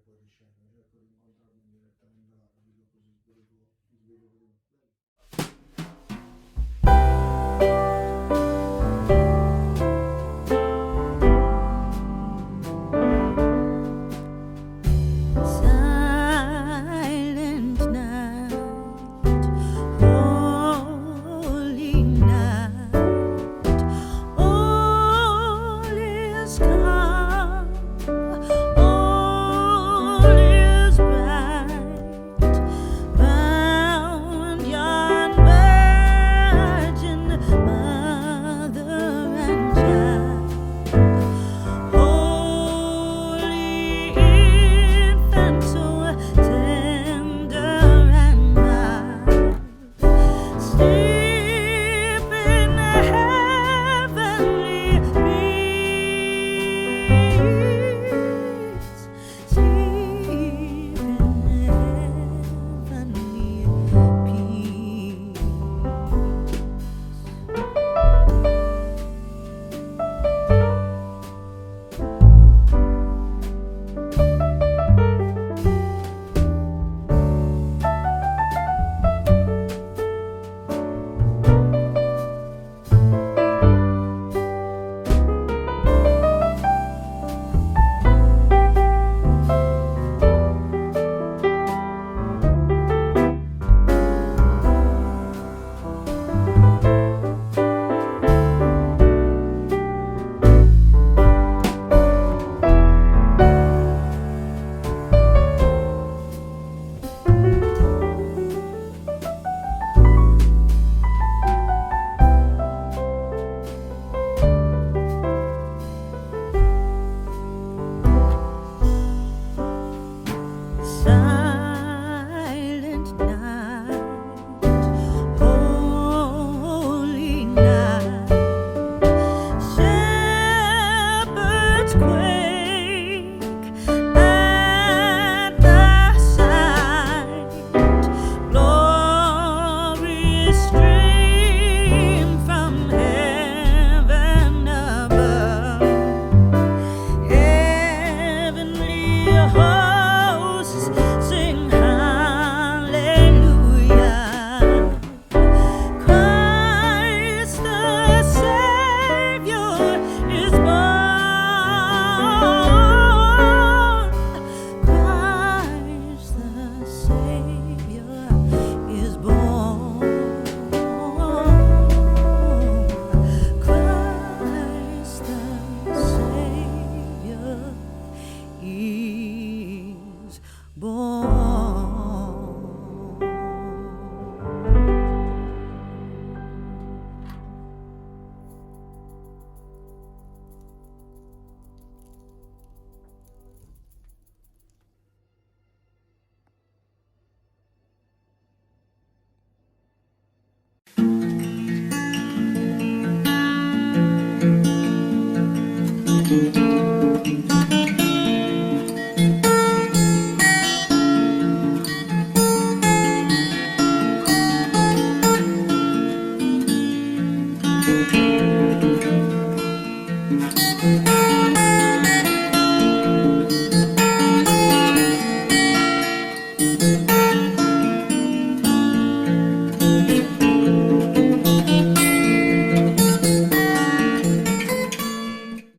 fuori scena, cerco di incontrarmi direttamente là, capito? Così sveglio prima. Silent night, holy night, all is calm, all is bright, round yon virgin mother and child, holy infant, so tender and mild, sleep in heavenly peace, sleep in heavenly peace. Silent night, holy night, shepherds quake at the sight, glory stream from heaven above, heavenly hosts sing hallelujah. Christ the Savior is born. Christ the Savior is born. Christ the Savior is born.